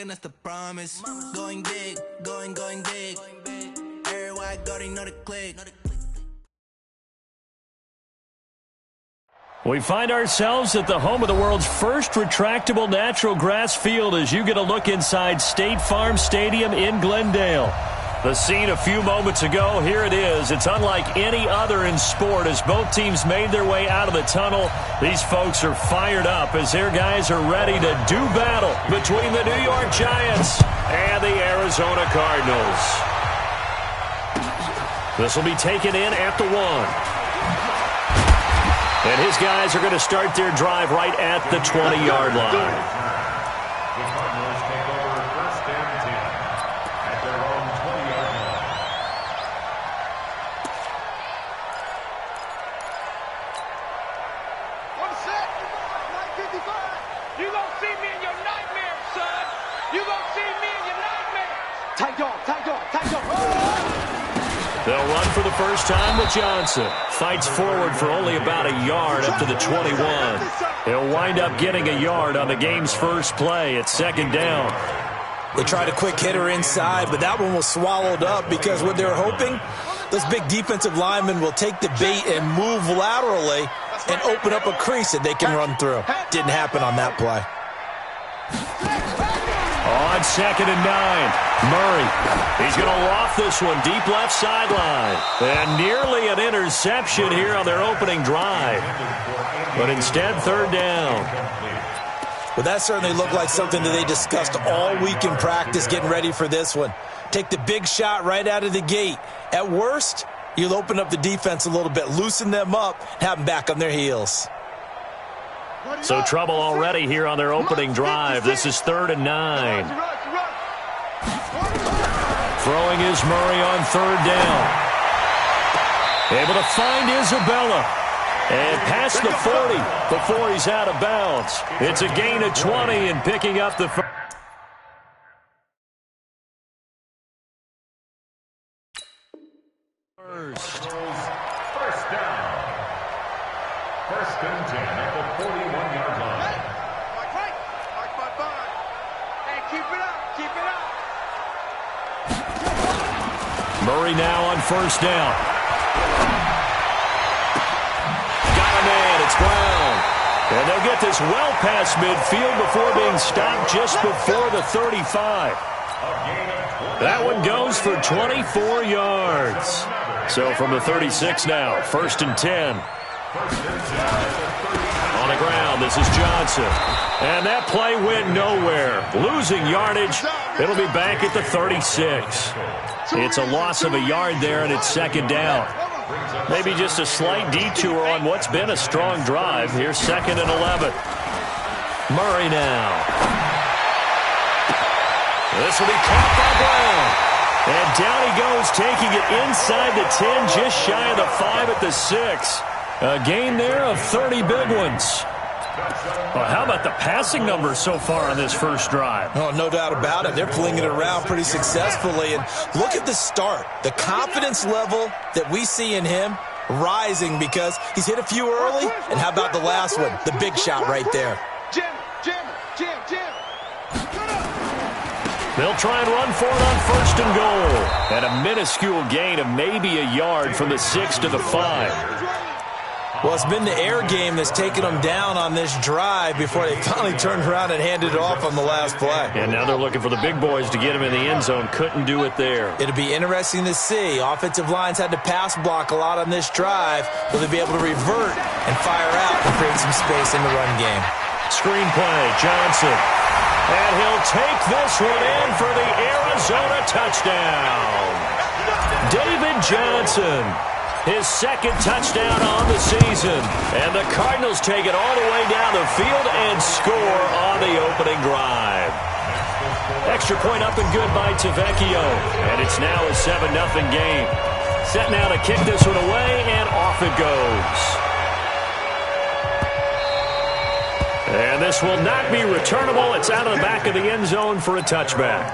and that's the promise. Going big, going big. Everywhere I go, they know the click. We find ourselves at the home of the world's first retractable natural grass field as you get a look inside State Farm Stadium in Glendale. The scene a few moments ago, here it is. It's unlike any other in sport as both teams made their way out of the tunnel. These folks are fired up as their guys are ready to do battle between the New York Giants and the Arizona Cardinals. This will be taken in at the 1. And his guys are going to start their drive right at the 20-yard line. The Cardinals take over first and 10 at their own 20-yard line. One set, 955. You gonna see me in your nightmares, son. You gonna see me in your nightmares. Tight dog, tight dog, tight dog. They'll run for the first time with Johnson. Fights forward for only about a yard up to the 21. He'll wind up getting a yard on the game's first play at second down. They tried a quick hitter inside, but that one was swallowed up because what they're hoping, those big defensive linemen will take the bait and move laterally and open up a crease that they can run through. Didn't happen on that play. On second and 9. Murray, he's going to loft this one deep left sideline. And nearly an interception here on their opening drive. But instead, third down. Well, that certainly looked like something that they discussed all week in practice getting ready for this one. Take the big shot right out of the gate. At worst, you'll open up the defense a little bit, loosen them up, have them back on their heels. So trouble already here on their opening drive. This is third and 9. Throwing is Murray on third down. Able to find Isabella. And past the 40 before he's out of bounds. It's a gain of 20 and picking up the first. First down. First and 10 at the 41-yard line. Hey, keep it up, keep it up. Murray now on first down. Got a man, it's Brown. And they'll get this well past midfield before being stopped just before the 35. That one goes for 24 yards. So from the 36 now, first and 10. On the ground, this is Johnson. And that play went nowhere. Losing yardage. It'll be back at the 36. It's a loss of a yard there, and it's second down. Maybe just a slight detour on what's been a strong drive. Here's second and 11. Murray now. This will be caught by Brown. And down he goes, taking it inside the 10, just shy of the 5 at the 6. A gain there of 30 big ones. Well, how about the passing numbers so far on this first drive? Oh, no doubt about it. They're flinging it around pretty successfully. And look at the start. The confidence level that we see in him rising because he's hit a few early. And how about the last one? The big shot right there. Jim. They'll try and run for it on first and goal. And a minuscule gain of maybe a yard from the 6 to the 5. Well, it's been the air game that's taken them down on this drive before they finally turned around and handed it off on the last play. And now they're looking for the big boys to get him in the end zone. Couldn't do it there. It'll be interesting to see. Offensive lines had to pass block a lot on this drive. Will they be able to revert and fire out and create some space in the run game? Screenplay, Johnson. And he'll take this one in for the Arizona touchdown. David Johnson. His second touchdown on the season. And the Cardinals take it all the way down the field and score on the opening drive. Extra point up and good by Tavecchio. And it's now a 7-0 game. Set now to kick this one away, and off it goes. And this will not be returnable. It's out of the back of the end zone for a touchback.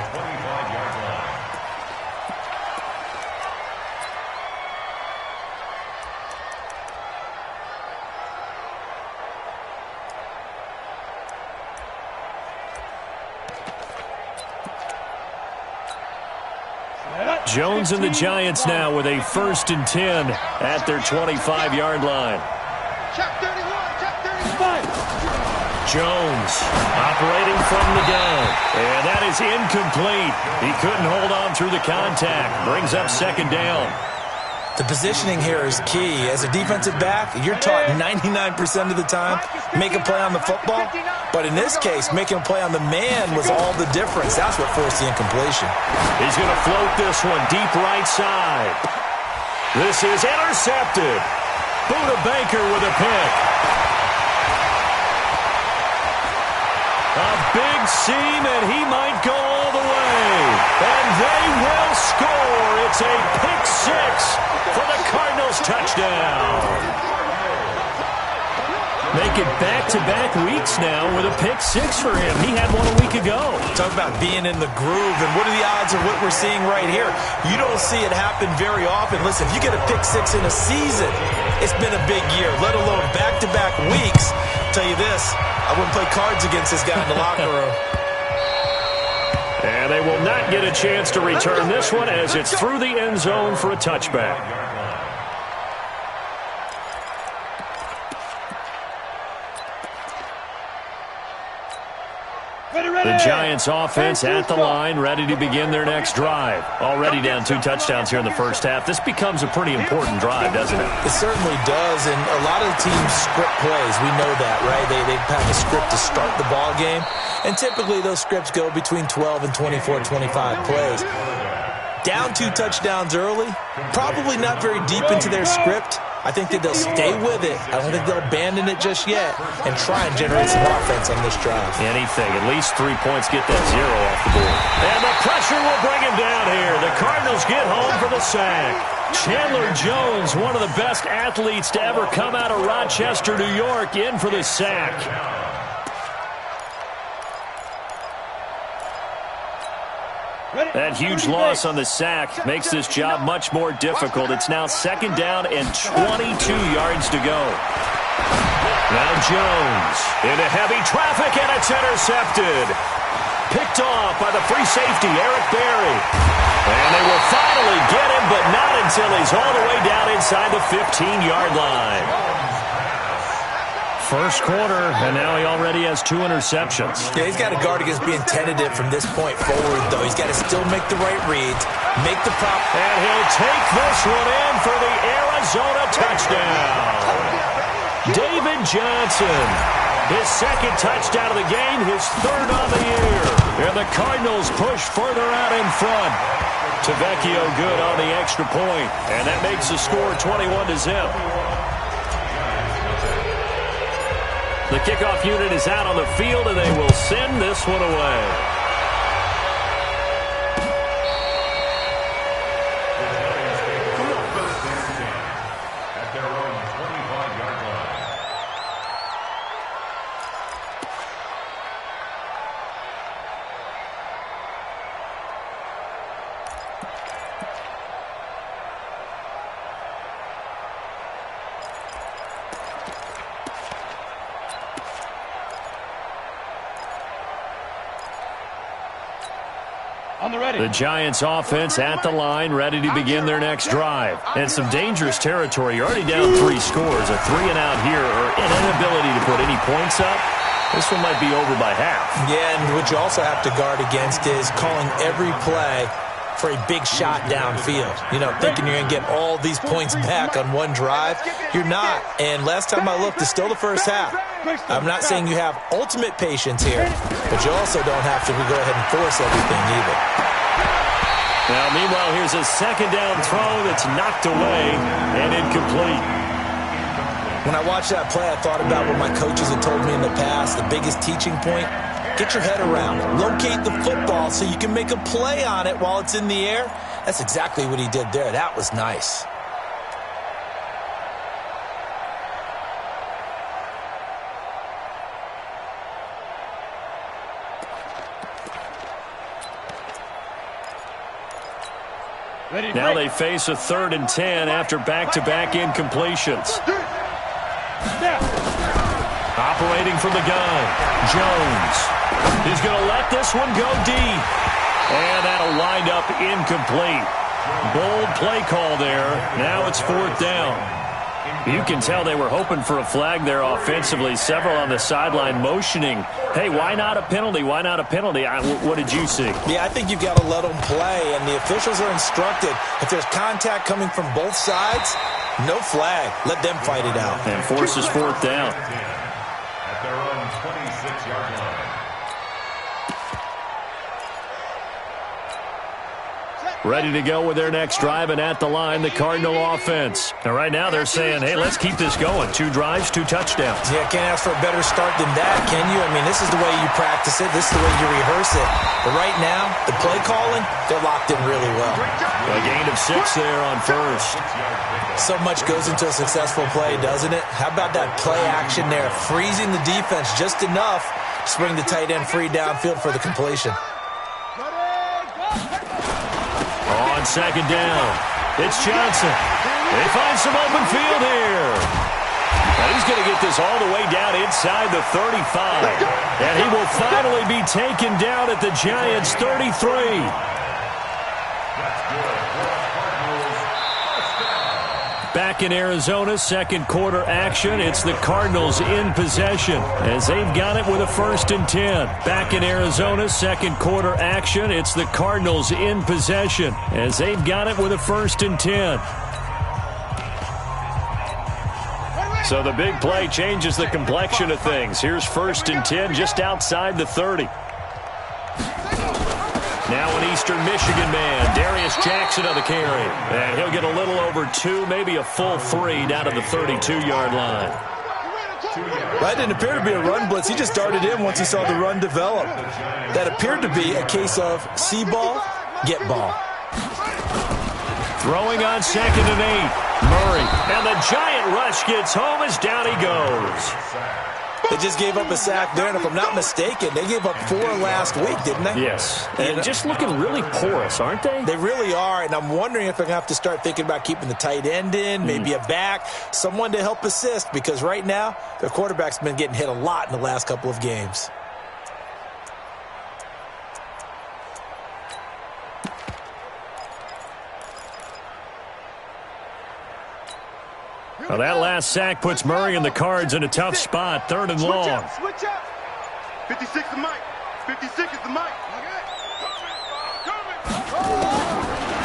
Jones and the Giants now with a 1st and 10 at their 25-yard line. Check 31, check 35. Jones operating from the gun. And that is incomplete. He couldn't hold on through the contact. Brings up 2nd down. The positioning here is key. As a defensive back, you're taught 99% of the time, make a play on the football. But in this case, making a play on the man was all the difference. That's what forced the incompletion. He's going to float this one deep right side. This is intercepted. Buda Baker with a pick. A big seam, and he might go all the way. And they will score. It's a pick 6 for the Cardinals touchdown. Make it back-to-back weeks now with a pick 6 for him. He had one a week ago. Talk about being in the groove, and what are the odds of what we're seeing right here? You don't see it happen very often. Listen, if you get a pick 6 in a season, it's been a big year, let alone back-to-back weeks. I'll tell you this, I wouldn't play cards against this guy in the locker room. And they will not get a chance to return this one as it's through the end zone for a touchback. The Giants offense at the line, ready to begin their next drive. Already down 2 touchdowns here in the first half. This becomes a pretty important drive, doesn't it? It certainly does, and a lot of the teams script plays. We know that, right? They have a script to start the ball game, and typically those scripts go between 12 and 24, 25 plays. Down 2 touchdowns early, probably not very deep into their script. I think that they'll stay with it. I don't think they'll abandon it just yet and try and generate some offense on this drive. Anything. At least 3 points. Get that 0 off the board. And the pressure will bring him down here. The Cardinals get home for the sack. Chandler Jones, one of the best athletes to ever come out of Rochester, New York, in for the sack. That huge loss on the sack makes this job much more difficult. It's now 2nd down and 22 yards to go. Now Jones into heavy traffic, and it's intercepted. Picked off by the free safety, Eric Berry. And they will finally get him, but not until he's all the way down inside the 15-yard line. First quarter, and now he already has 2 interceptions. Yeah, he's got to guard against being tentative from this point forward, though. He's got to still make the right reads, make the prop. And he'll take this one in for the Arizona touchdown. David Johnson, his 2nd touchdown of the game, his 3rd on the year. And the Cardinals push further out in front. Tavecchio good on the extra point, and that makes the score 21-0. The kickoff unit is out on the field, and they will send this one away. At their own 25-yard line. The Giants offense at the line, ready to begin their next drive. And some dangerous territory. You're already down 3 scores. A 3-and-out here, or an inability to put any points up. This one might be over by half. Yeah, and what you also have to guard against is calling every play for a big shot downfield. You know, thinking you're going to get all these points back on one drive. You're not. And last time I looked, it's still the first half. I'm not saying you have ultimate patience here, but you also don't have to go ahead and force everything either. Now, meanwhile, here's a 2nd down throw that's knocked away and incomplete. When I watched that play, I thought about what my coaches had told me in the past. The biggest teaching point, get your head around. Locate the football so you can make a play on it while it's in the air. That's exactly what he did there. That was nice. Now they face a 3rd and 10 after back-to-back incompletions. Operating from the gun, Jones. He's going to let this one go deep. And that'll wind up incomplete. Bold play call there. Now it's 4th down. You can tell they were hoping for a flag there offensively. Several on the sideline motioning, hey, why not a penalty? Why not a penalty? What did you see? Yeah, I think you've got to let them play, and the officials are instructed. If there's contact coming from both sides, no flag. Let them fight it out. And forces 4th down. At their own 26-yard line. Ready to go with their next drive, and at the line, the Cardinal offense. And right now they're saying, hey, let's keep this going. 2 drives, 2 touchdowns. Yeah, can't ask for a better start than that, can you? I mean, this is the way you practice it. This is the way you rehearse it. But right now, the play calling, they're locked in really well. A gain of 6 there on first. So much goes into a successful play, doesn't it? How about that play action there? Freezing the defense just enough to bring the tight end free downfield for the completion. On 2nd down, it's Johnson. They find some open field here. And he's going to get this all the way down inside the 35. And he will finally be taken down at the Giants' 33. Back in Arizona, 2nd quarter action. It's the Cardinals in possession as they've got it with a 1st and 10. Back in Arizona, 2nd quarter action. It's the Cardinals in possession as they've got it with a 1st and 10. So the big play changes the complexion of things. Here's 1st and 10 just outside the 30. Now an Eastern Michigan man, Darius Jackson on the carry. And he'll get a little over 2, maybe a full 3 down to the 32-yard line. That didn't appear to be a run blitz. He just darted in once he saw the run develop. That appeared to be a case of see ball, get ball. Throwing on 2nd and 8. Murray. And the giant rush gets home as down he goes. They just gave up a sack there, and if I'm not mistaken, they gave up 4 last week, didn't they? Yes. And just looking really porous, aren't they? They really are, and I'm wondering if they're going to have to start thinking about keeping the tight end in, maybe a back, someone to help assist, because right now, their quarterback's been getting hit a lot in the last couple of games. Well, that last sack puts Murray and the Cards in a tough spot, 3rd and long. Switch up. 56 is Mike. 56 is the Mike.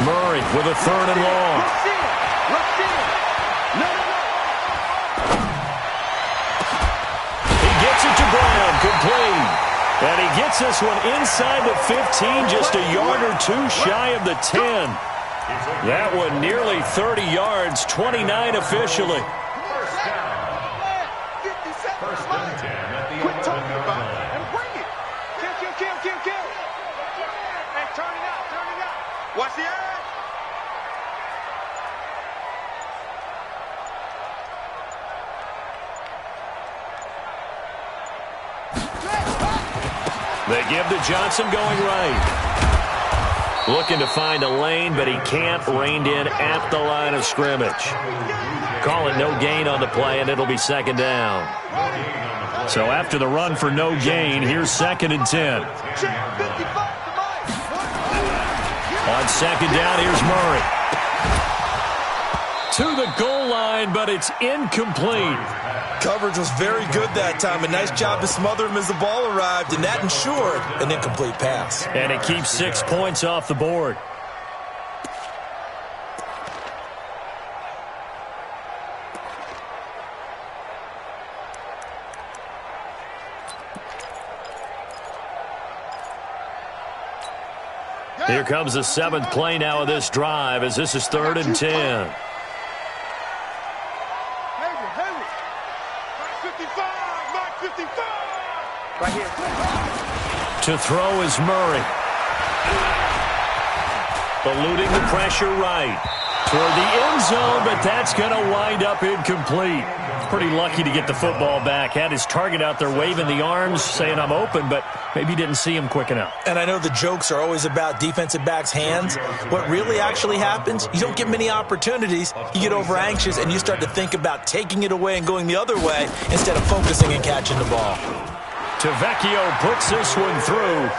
Murray with a 3rd and long. He gets it to Brown, complete. And he gets this one inside the 15, just a yard or 2 shy of the 10. That one nearly 30 yards, 29 officially. First down. 1st and 10 at the 11-yard line. And bring it. Kill. And turn it out. Watch the eye. They give to Johnson going right. Looking to find a lane, but he can't. Reined in at the line of scrimmage. Calling no gain on the play, and it'll be 2nd down. So after the run for no gain, here's 2nd and 10. On 2nd down, here's Murray. To the goal line, but it's incomplete. Coverage was very good that time. A nice job to smother him as the ball arrived, and that ensured an incomplete pass. And it keeps 6 points off the board. Here comes the 7th play now of this drive as this is 3rd and 10. Right here. To throw is Murray. Eluding the pressure right. Toward the end zone, but that's going to wind up incomplete. Pretty lucky to get the football back. Had his target out there waving the arms, saying I'm open, but maybe didn't see him quick enough. And I know the jokes are always about defensive backs' hands. What really actually happens, you don't get many opportunities. You get over anxious, and you start to think about taking it away and going the other way instead of focusing and catching the ball. Tavecchio puts this one through.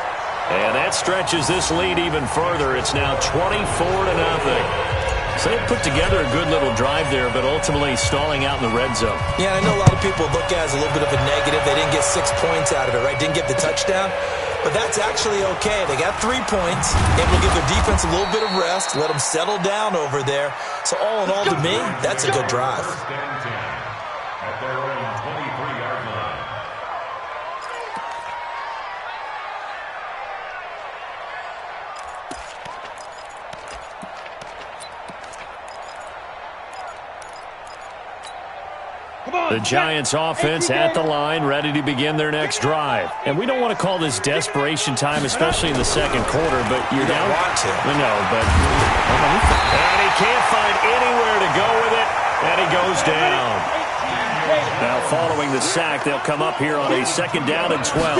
And that stretches this lead even further. It's now 24-0. So they put together a good little drive there, but ultimately stalling out in the red zone. Yeah, I know a lot of people look at it as a little bit of a negative. They didn't get 6 points out of it, right? Didn't get the touchdown. But that's actually okay. They got 3 points, able to give their defense a little bit of rest, let them settle down over there. So all in all, to me, that's a good drive. At their own 23-yard line. The Giants offense at the line, ready to begin their next drive. And we don't want to call this desperation time, especially in the second quarter, but you're down. Want to. I know, but and he can't find anywhere to go with it, and he goes down. Now, following the sack, they'll come up here on a 2nd down and 12.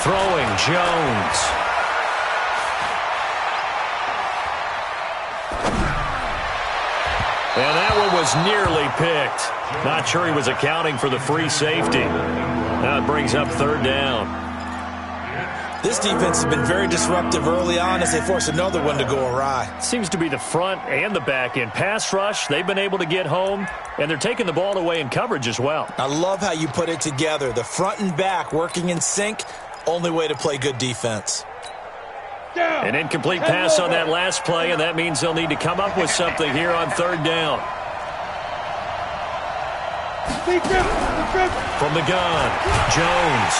Throwing Jones. And that one was nearly picked. Not sure he was accounting for the free safety. Now it brings up 3rd down. This defense has been very disruptive early on as they force another one to go awry. Seems to be the front and the back end. Pass rush, they've been able to get home, and they're taking the ball away in coverage as well. I love how you put it together. The front and back working in sync, only way to play good defense. An incomplete pass on that last play, and that means they'll need to come up with something here on 3rd down. From the gun, Jones.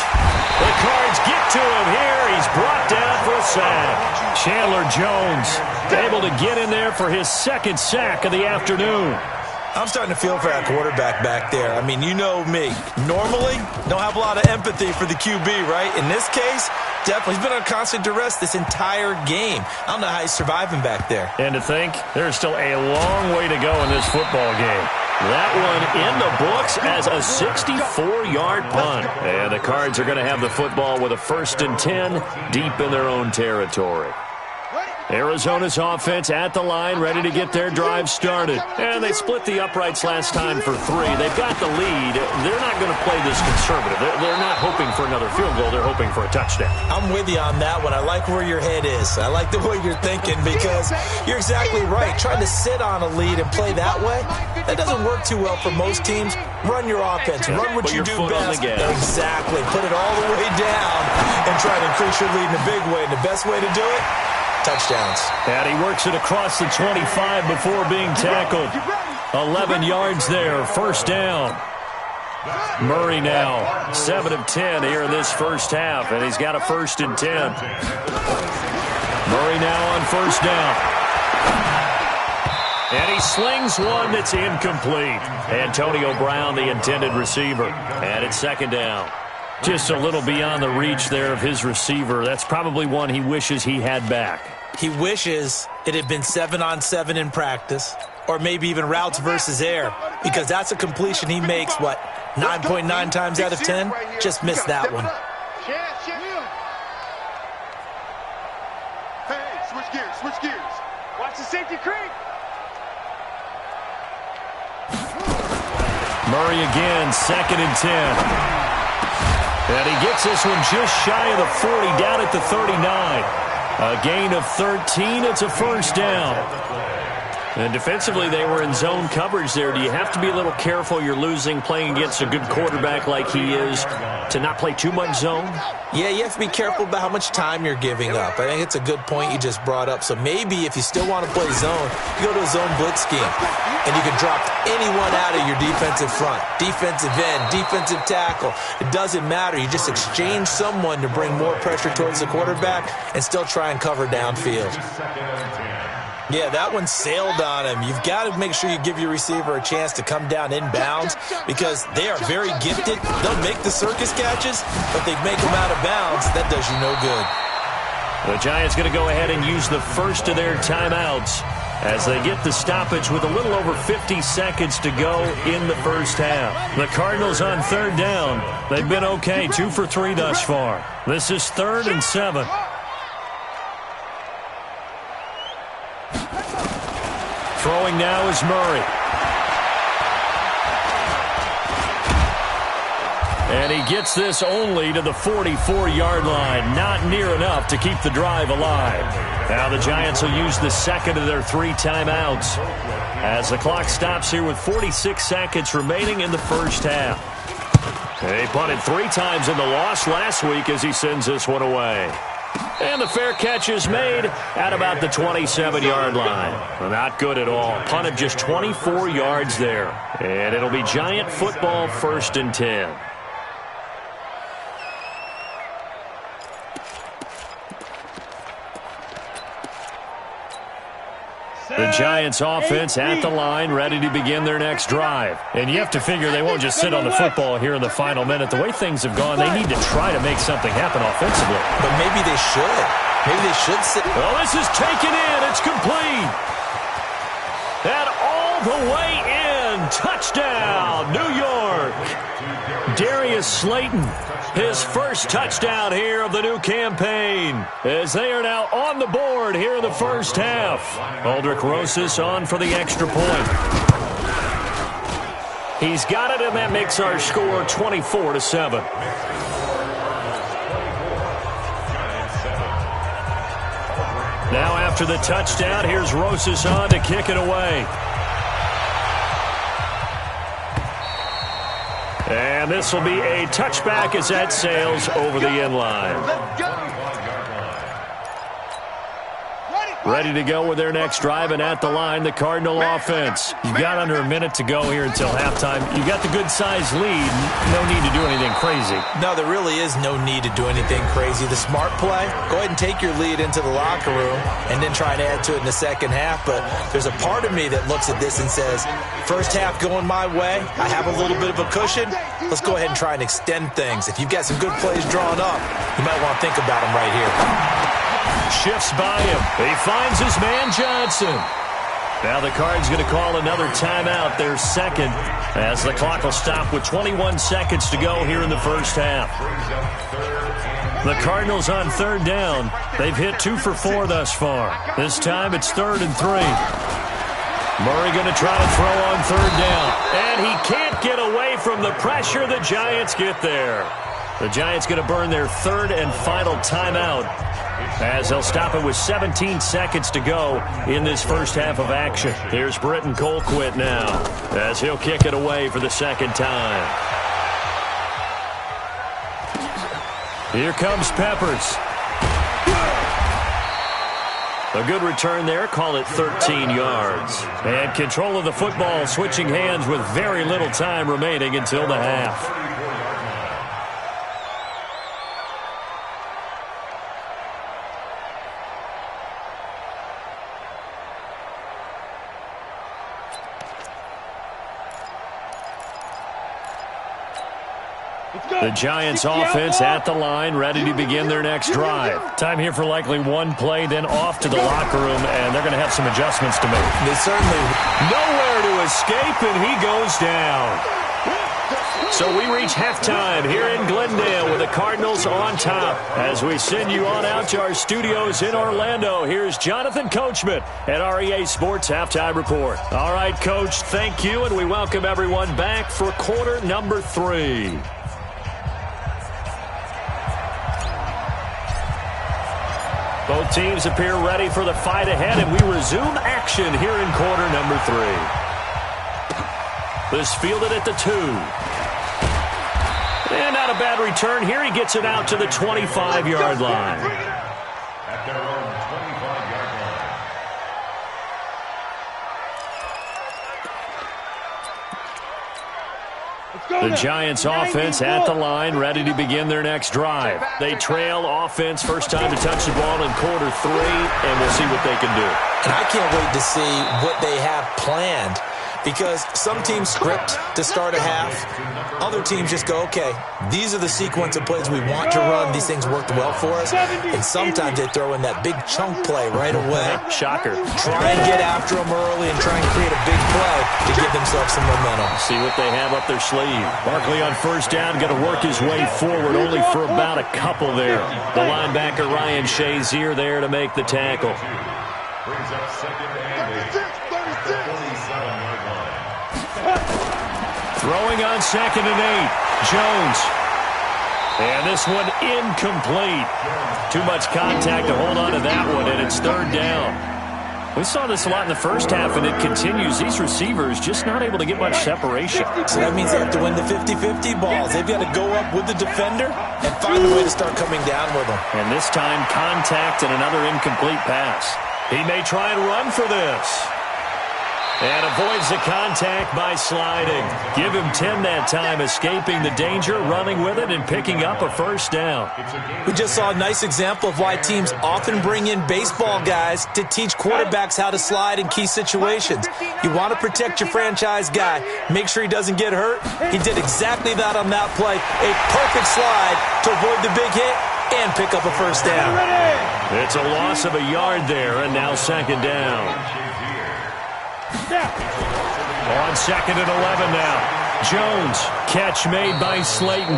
The Cards get to him here. He's brought down for a sack. Chandler Jones able to get in there for his 2nd sack of the afternoon. I'm starting to feel for that quarterback back there. I mean, you know me. Normally, don't have a lot of empathy for the QB, right? In this case, definitely. He's been on constant duress this entire game. I don't know how he's surviving back there. And to think, there's still a long way to go in this football game. That one in the books as a 64-yard punt. And the Cards are going to have the football with a 1st and 10 deep in their own territory. Arizona's offense at the line, ready to get their drive started. And they split the uprights last time for 3. They've got the lead. They're not going to play this conservative. They're not hoping for another field goal. They're hoping for a touchdown. I'm with you on that one. I like where your head is. I like the way you're thinking because you're exactly right. Trying to sit on a lead and play that way, that doesn't work too well for most teams. Run your offense. Run what you do best. Exactly. Put it all the way down and try to increase your lead in a big way. And the best way to do it, touchdowns. And he works it across the 25 before being tackled. 11 yards there, 1st down. Murray now, 7 of 10 here in this first half, and he's got a 1st and 10. Murray now on 1st down. And he slings one that's incomplete. Antonio Brown, the intended receiver. And it's 2nd down. Just a little beyond the reach there of his receiver. That's probably one he wishes he had back. He wishes it had been 7-on-7 in practice, or maybe even routes versus air, because that's a completion he makes, 9.9 times out of 10? Just missed that one. Hey, switch gears. Watch the safety creep. Murray again, 2nd and 10. And he gets this one just shy of the 40, down at the 39. A gain of 13. It's a 1st down. And defensively, they were in zone coverage there. Do you have to be a little careful you're losing playing against a good quarterback like he is to not play too much zone? Yeah, you have to be careful about how much time you're giving up. I think it's a good point you just brought up. So maybe if you still want to play zone, you go to a zone blitz scheme. And you can drop anyone out of your defensive front. Defensive end, defensive tackle. It doesn't matter. You just exchange someone to bring more pressure towards the quarterback and still try and cover downfield. Yeah, that one sailed on him. You've got to make sure you give your receiver a chance to come down inbounds because they are very gifted. They'll make the circus catches, but they make them out of bounds. That does you no good. The Giants going to go ahead and use the first of their timeouts as they get the stoppage with a little over 50 seconds to go in the first half. The Cardinals on 3rd down. They've been okay, 2 for 3 thus far. This is 3rd and 7. Throwing now is Murray. And he gets this only to the 44-yard line. Not near enough to keep the drive alive. Now the Giants will use the second of their 3 timeouts as the clock stops here with 46 seconds remaining in the first half. He punted 3 times in the loss last week as he sends this one away. And the fair catch is made at about the 27-yard line. Well, not good at all. Punted just 24 yards there. And it'll be Giant football, 1st and 10. The Giants offense at the line, ready to begin their next drive. And you have to figure they won't just sit on the football here in the final minute. The way things have gone, they need to try to make something happen offensively. But maybe they should. Maybe they should sit. Well, this is taken in. It's complete. And all the way in. Touchdown, New York. Darius Slayton, his first touchdown here of the new campaign, as they are now on the board here in the first half. Aldrich Rosas on for the extra point. He's got it, and that makes our score 24-7. Now after the touchdown, here's Rosas on to kick it away. And this will be a touchback as that sails over the end line. Ready to go with their next drive, and at the line, the Cardinal offense. You've got under a minute to go here until halftime. You've got the good-sized lead. No need to do anything crazy. No, there really is no need to do anything crazy. The smart play, go ahead and take your lead into the locker room and then try and add to it in the second half. But there's a part of me that looks at this and says, first half going my way, I have a little bit of a cushion. Let's go ahead and try and extend things. If you've got some good plays drawn up, you might want to think about them right here. Shifts by him. He finds his man Johnson. Now the Cards going to call another timeout, their second, as the clock will stop with 21 seconds to go here in the first half. The Cardinals on 3rd down. They've hit 2 for 4 thus far. This time it's 3rd and 3. Murray going to try to throw on 3rd down. And he can't get away from the pressure. The Giants get there. The Giants going to burn their 3rd and final timeout, as they'll stop it with 17 seconds to go in this first half of action. Here's Britton Colquitt now, as he'll kick it away for the second time. Here comes Peppers. A good return there, call it 13 yards. And control of the football, switching hands with very little time remaining until the half. The Giants offense at the line, ready to begin their next drive. Time here for likely one play, then off to the locker room, and they're going to have some adjustments to make. They certainly nowhere to escape, and he goes down. So we reach halftime here in Glendale with the Cardinals on top. As we send you on out to our studios in Orlando, here's Jonathan Coachman at REA Sports Halftime Report. All right, Coach, thank you, and we welcome everyone back for quarter number 3. Both teams appear ready for the fight ahead, and we resume action here in quarter number 3. This fielded at the 2. And not a bad return here. He gets it out to the 25-yard line. At their own 25-yard line. The Giants offense at the line, ready to begin their next drive. They trail offense, first time to touch the ball in quarter 3, and we'll see what they can do. And I can't wait to see what they have planned, because some teams script to start a half. Other teams just go, okay, these are the sequence of plays we want to run. These things worked well for us. And sometimes they throw in that big chunk play right away. Shocker. Try and get after them early and try and create a big play to give themselves some momentum. See what they have up their sleeve. Barkley on first down, going to work his way forward, only for about a couple there. The linebacker Ryan Shazier there to make the tackle. Brings up second and 47-yard line. Throwing on 2nd and 8. Jones And this one incomplete. Too much contact to hold on to that one, and it's third down. We saw this a lot in the first half, and it continues. These receivers just not able to get much separation. So that means they have to win the 50-50 balls. They've got to go up with the defender and find a way to start coming down with them. And this time, contact and another incomplete pass. He may try and run for this. And avoids the contact by sliding. Give him 10 that time, escaping the danger, running with it, and picking up a first down. We just saw a nice example of why teams often bring in baseball guys to teach quarterbacks how to slide in key situations. You want to protect your franchise guy. Make sure he doesn't get hurt. He did exactly that on that play. A perfect slide to avoid the big hit and pick up a first down. It's a loss of a yard there, and now second down. On second and 11 now. Jones, catch made by Slayton.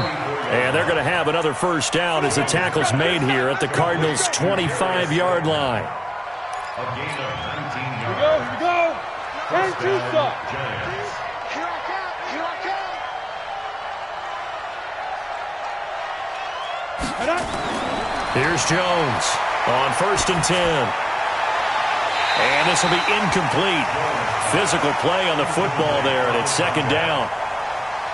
And they're going to have another first down as the tackle's made here at the Cardinals' 25-yard line. A gain of 19 Here yards. we go. And two stop. Giants. Here I come. Here I come. Here's Jones on first and 10. And this will be incomplete. Physical play on the football there, and it's second down.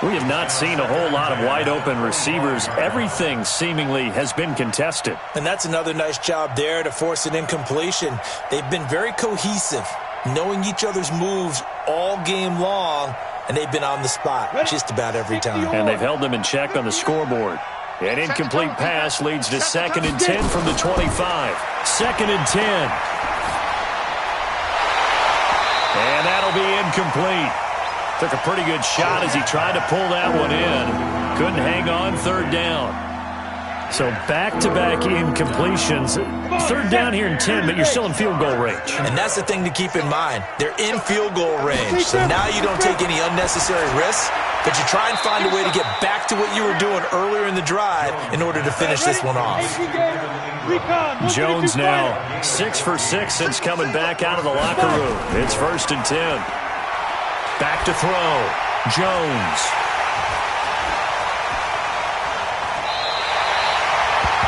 We have not seen a whole lot of wide-open receivers. Everything seemingly has been contested. And that's another nice job there to force an incompletion. They've been very cohesive, knowing each other's moves all game long, and they've been on the spot just about every time. And they've held them in check on the scoreboard. An incomplete pass leads to second and 10 from the 25. Second and 10. And that'll be incomplete. Took a pretty good shot as he tried to pull that one in. Couldn't hang on, third down. So back-to-back incompletions. Third down here in 10, but you're still in field goal range. And that's the thing to keep in mind. They're in field goal range. So now you don't take any unnecessary risks, but you try and find a way to get back to what you were doing earlier in the drive in order to finish this one off. Jones now 6 for 6 since coming back out of the locker room. It's first and 10. Back to throw. Jones.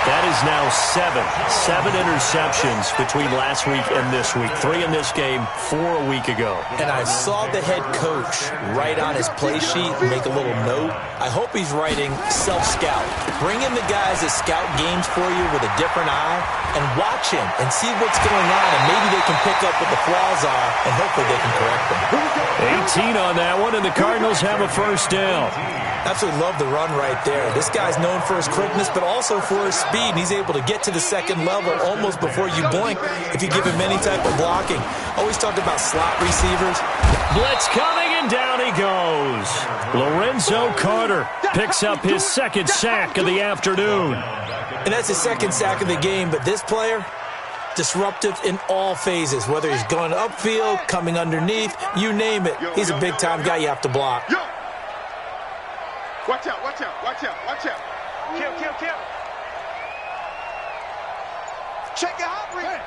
That is now seven interceptions between last week and this week. 3 in this game, 4 a week ago. And I saw the head coach write on his play sheet, make a little note. I hope he's writing self-scout. Bring in the guys that scout games for you with a different eye and watch him and see what's going on, and maybe they can pick up what the flaws are, and hopefully they can correct them. 18 on that one, and the Cardinals have a first down. Absolutely love the run right there. This guy's known for his quickness, but also for his speed. He's able to get to the second level almost before you blink if you give him any type of blocking. Always talk about slot receivers. Blitz coming, and down he goes. Lorenzo Carter picks up his second sack of the afternoon. And that's his second sack of the game, but this player, disruptive in all phases, whether he's going upfield, coming underneath, you name it. He's a big-time guy you have to block. Watch out, watch out, watch out, watch out. Kill, kill, kill. Check your hot ring.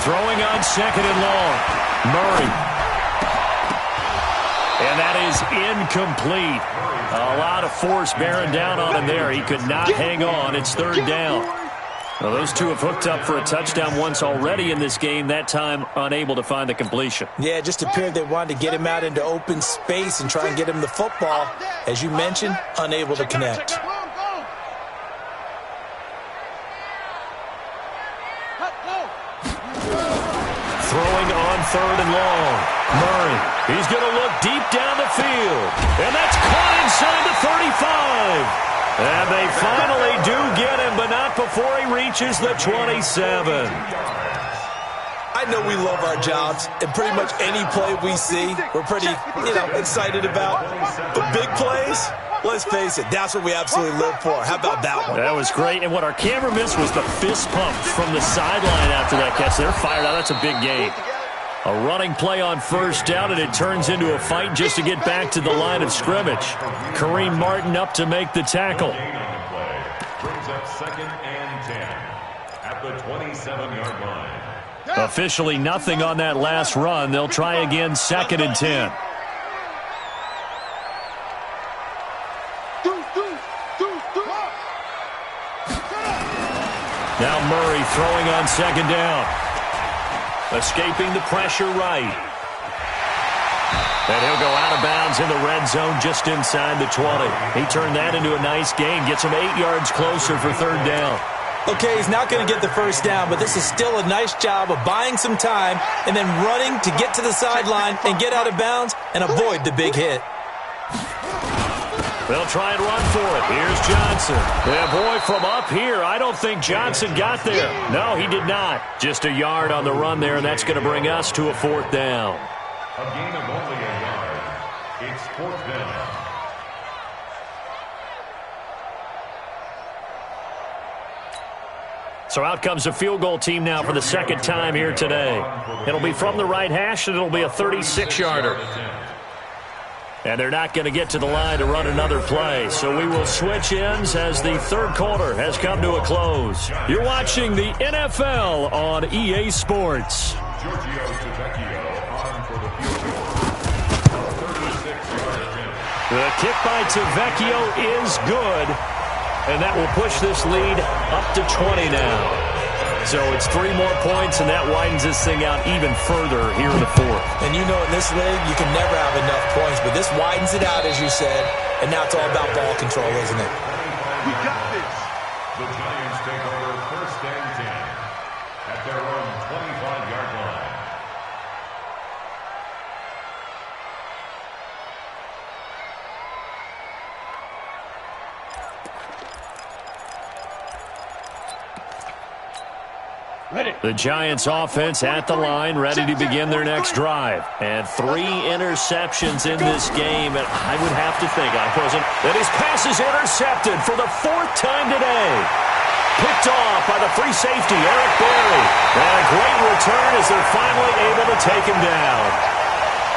Throwing on second and long. Murray. And that is incomplete. A lot of force bearing down on him there. He could not hang on. It's third down. Well, those two have hooked up for a touchdown once already in this game, that time unable to find the completion. Yeah, it just appeared they wanted to get him out into open space and try and get him the football. As you mentioned, unable to connect. Throwing on third and long. Murray, he's going to look deep down the field. And that's caught inside the 35. And they finally do get him, but not before he reaches the 27. I know we love our jobs, and pretty much any play we see, we're pretty, excited about. But big plays, let's face it, that's what we absolutely live for. How about that one? That was great, and what our camera missed was the fist pump from the sideline after that catch. They're fired out. That's a big game. A running play on first down, and it turns into a fight just to get back to the line of scrimmage. Kareem Martin up to make the tackle. Brings up second and 10 at the 27-yard line. Officially nothing on that last run. They'll try again second and 10. Now Murray throwing on second down. Escaping the pressure right. And he'll go out of bounds in the red zone just inside the 20. He turned that into a nice gain. Gets him 8 yards closer for third down. Okay, he's not going to get the first down, but this is still a nice job of buying some time and then running to get to the sideline and get out of bounds and avoid the big hit. They'll try and run for it. Here's Johnson. Yeah, boy, from up here, I don't think Johnson got there. No, he did not. Just a yard on the run there, and that's going to bring us to a fourth down. A gain of only a yard. It's fourth down. So out comes a field goal team now for the second time here today. It'll be from the right hash, and it'll be a 36-yarder. And they're not going to get to the line to run another play. So we will switch ends as the third quarter has come to a close. You're watching the NFL on EA Sports. The kick by Tavecchio is good. And that will push this lead up to 20 now. So it's 3 more points, and that widens this thing out even further here in the fourth. And you know in this league, you can never have enough points, but this widens it out, as you said, and now it's all about ball control, isn't it? We got this. The Giants take over first and 10 at their own 25-yard line. The Giants offense at the line, ready to begin their next drive. And 3 interceptions in this game. And I would have to think, that his pass is intercepted for the 4th time today. Picked off by the free safety, Eric Berry. And a great return as they're finally able to take him down.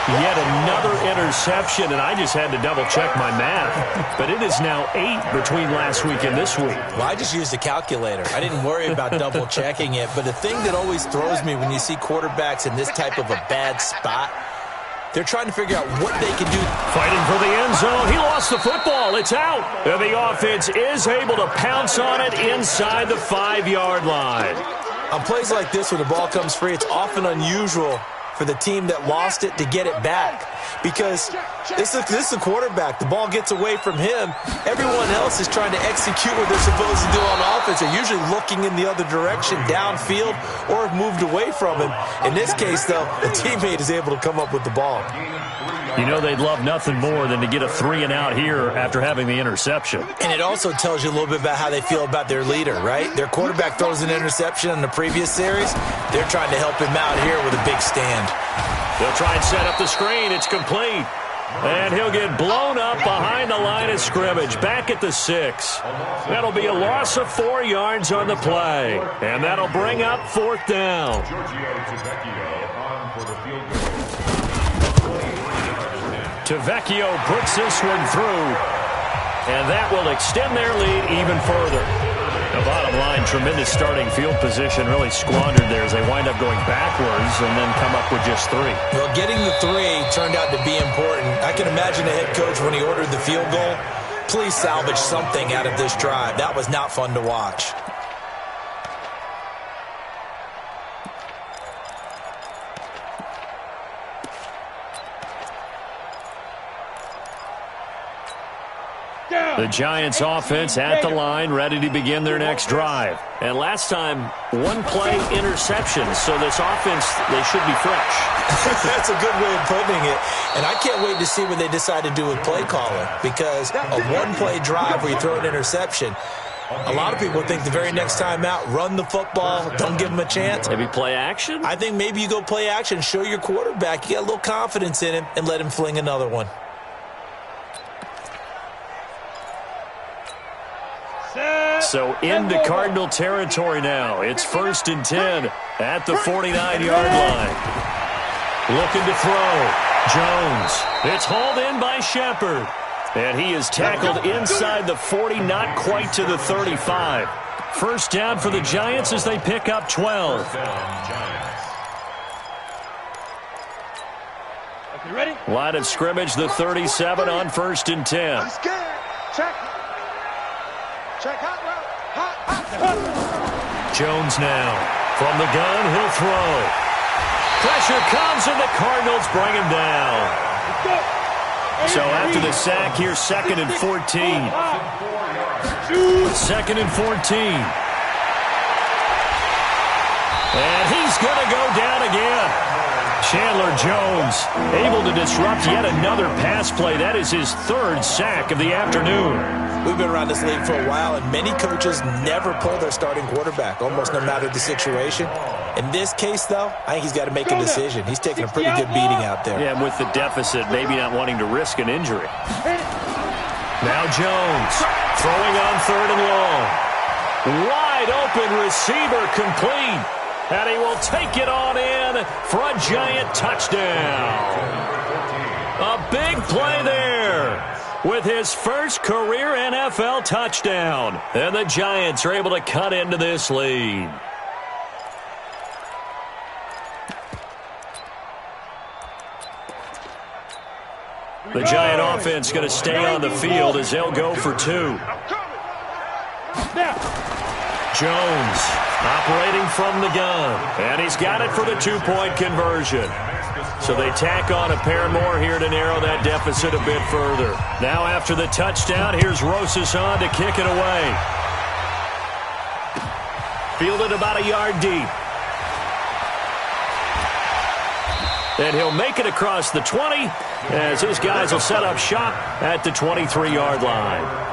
Yet another interception, and I just had to double-check my math. But it is now 8 between last week and this week. Well, I just used a calculator. I didn't worry about double-checking it. But the thing that always throws me when you see quarterbacks in this type of a bad spot, they're trying to figure out what they can do. Fighting for the end zone. He lost the football. It's out. And the offense is able to pounce on it inside the 5-yard line. On plays like this where the ball comes free, it's often unusual for the team that lost it to get it back. Because this is a quarterback. The ball gets away from him. Everyone else is trying to execute what they're supposed to do on offense. They're usually looking in the other direction, downfield, or have moved away from him. In this case, though, the teammate is able to come up with the ball. You know they'd love nothing more than to get a 3-and-out here after having the interception. And it also tells you a little bit about how they feel about their leader, right? Their quarterback throws an interception in the previous series. They're trying to help him out here with a big stand. They'll try and set up the screen. It's complete. And he'll get blown up behind the line of scrimmage, back at the 6. That'll be a loss of 4 yards on the play. And that'll bring up 4th down. Tavecchio puts this one through, and that will extend their lead even further. The bottom line, tremendous starting field position, really squandered there as they wind up going backwards and then come up with just 3. Well, getting the 3 turned out to be important. I can imagine the head coach when he ordered the field goal, please salvage something out of this drive. That was not fun to watch. The Giants offense at the line, ready to begin their next drive. And last time, 1-play interception. So this offense, they should be fresh. That's a good way of putting it. And I can't wait to see what they decide to do with play calling. Because a 1-play drive where you throw an interception, a lot of people think the very next time out, run the football, don't give them a chance. Maybe play action? I think maybe you go play action, show your quarterback, you got a little confidence in him, and let him fling another one. So into Cardinal territory now. It's 1st and 10 at the 49-yard line. Looking to throw. Jones. It's hauled in by Shepard. And he is tackled inside the 40, not quite to the 35. First down for the Giants as they pick up 12. Okay, ready? Line of scrimmage, the 37 on 1st and 10. Check. Check hot route. Jones now. From the gun, he'll throw. Pressure comes, and the Cardinals bring him down. So after the sack, here's 2nd and 14. 2nd and 14. And he's going to go down again. Chandler Jones able to disrupt yet another pass play. That is his 3rd sack of the afternoon. We've been around this league for a while, and many coaches never pull their starting quarterback, almost no matter the situation. In this case, though, I think he's got to make a decision. He's taking a pretty good beating out there. Yeah, and with the deficit, maybe not wanting to risk an injury. Now Jones throwing on 3rd and long. Wide open receiver complete. And he will take it on in for a giant touchdown. A big play there with his first career NFL touchdown. And the Giants are able to cut into this lead. The Giant offense going to stay on the field as they'll go for 2. Jones operating from the gun, and he's got it for the 2-point conversion. So they tack on a pair more here to narrow that deficit a bit further. Now after the touchdown, here's Rosas on to kick it away. Fielded about a yard deep. And he'll make it across the 20 as his guys will set up shop at the 23-yard line.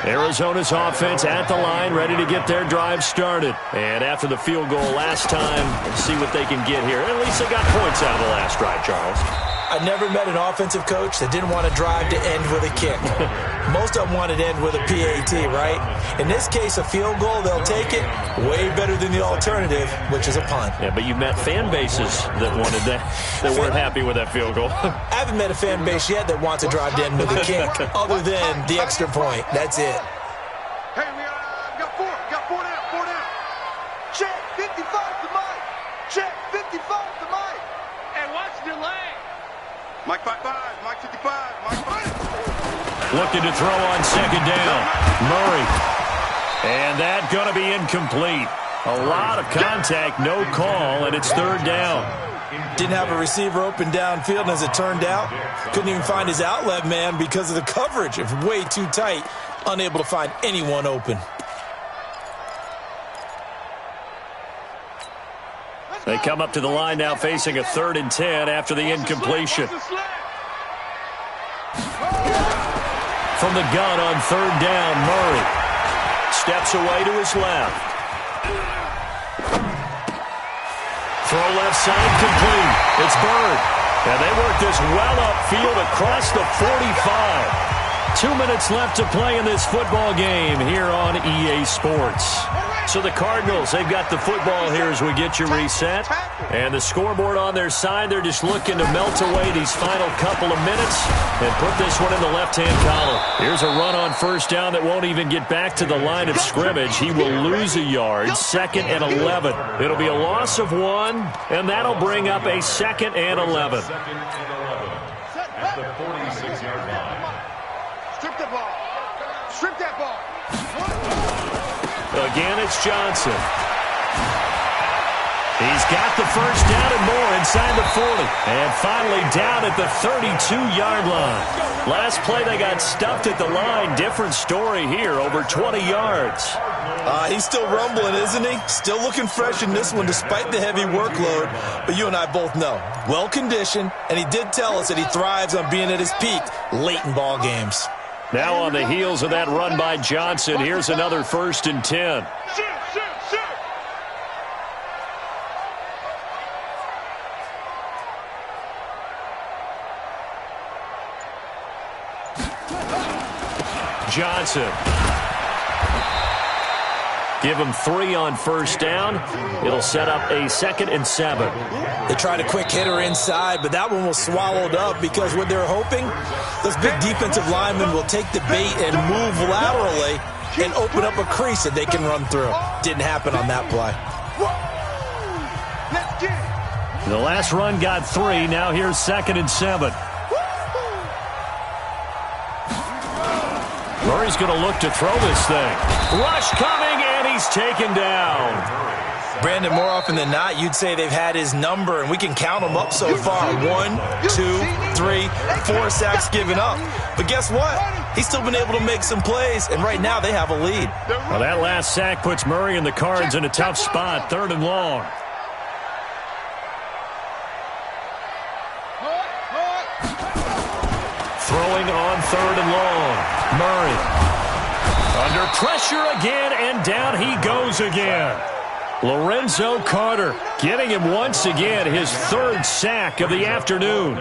Arizona's offense at the line, ready to get their drive started. And after the field goal last time, let's see what they can get here. At least they got points out of the last drive, Charles. I never met an offensive coach that didn't want to drive to end with a kick. Most of them wanted to end with a PAT, right? In this case, a field goal, they'll take it. Way better than the alternative, which is a punt. Yeah, but you met fan bases that wanted that, that weren't happy with that field goal. I haven't met a fan base yet that wants to drive to end with a kick, other than the extra point. That's it. Hey, we got 4 down. Check, 55 to Mike. Check, 55 to Mike. And what's the delay? Mike 55, Mike 55, Mike 5. Looking to throw on 2nd down. Murray. And that going to be incomplete. A lot of contact, no call, and it's 3rd down. Didn't have a receiver open downfield, and as it turned out, couldn't even find his outlet man because of the coverage. It's way too tight, unable to find anyone open. They come up to the line now facing a 3rd and 10 after the incompletion. From the gun on 3rd down, Murray steps away to his left. Throw left side complete. It's Bird. And they work this well upfield across the 45. 2 minutes left to play in this football game here on EA Sports. So the Cardinals, they've got the football here as we get you reset. And the scoreboard on their side, they're just looking to melt away these final couple of minutes and put this one in the left-hand column. Here's a run on 1st down that won't even get back to the line of scrimmage. He will lose a yard, 2nd and 11. It'll be a loss of 1, and that'll bring up a 2nd and 11. At the 46-yard line. Strip the ball. Strip that ball. Again, it's Johnson. He's got the 1st down and more inside the 40. And finally down at the 32-yard line. Last play, they got stuffed at the line. Different story here, over 20 yards. He's still rumbling, isn't he? Still looking fresh in this one despite the heavy workload. But you and I both know, well-conditioned, and he did tell us that he thrives on being at his peak late in ball games. Now on the heels of that run by Johnson, here's another 1st and 10. Johnson. Give him 3 on 1st down. It'll set up a 2nd and 7. They tried a quick hitter inside, but that one was swallowed up because what they're hoping, those big defensive linemen will take the bait and move laterally and open up a crease that they can run through. Didn't happen on that play. The last run got 3. Now here's 2nd and 7. Murray's going to look to throw this thing. Rush coming, and he's taken down. Brandon, more often than not, you'd say they've had his number, and we can count them up so far. 1, 2, 3, 4 sacks given up. But guess what? He's still been able to make some plays, and right now they have a lead. Well, that last sack puts Murray and the Cards in a tough spot, 3rd and long. Throwing on 3rd and long. Murray under pressure again, and down he goes again. Lorenzo Carter getting him once again, his 3rd sack of the afternoon.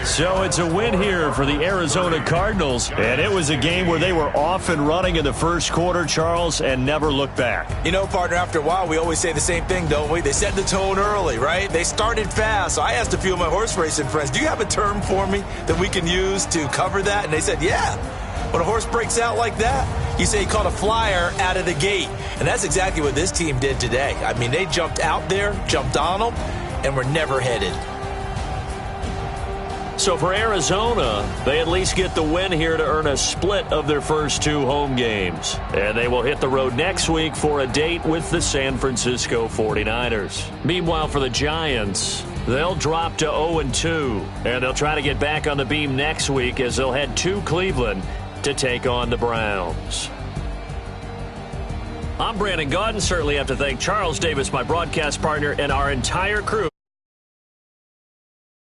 So it's a win here for the Arizona Cardinals, and it was a game where they were off and running in the first quarter, Charles, and never looked back. You know, partner, after a while, we always say the same thing, don't we? They set the tone early, right? They started fast. So I asked a few of my horse racing friends, do you have a term for me that we can use to cover that? And they said, yeah. When a horse breaks out like that, you say he caught a flyer out of the gate. And that's exactly what this team did today. I mean, they jumped out there, jumped on them, and were never headed. So for Arizona, they at least get the win here to earn a split of their first 2 home games. And they will hit the road next week for a date with the San Francisco 49ers. Meanwhile, for the Giants, they'll drop to 0-2. And they'll try to get back on the beam next week as they'll head to Cleveland to take on the Browns. I'm Brandon Gaudin. Certainly have to thank Charles Davis, my broadcast partner, and our entire crew.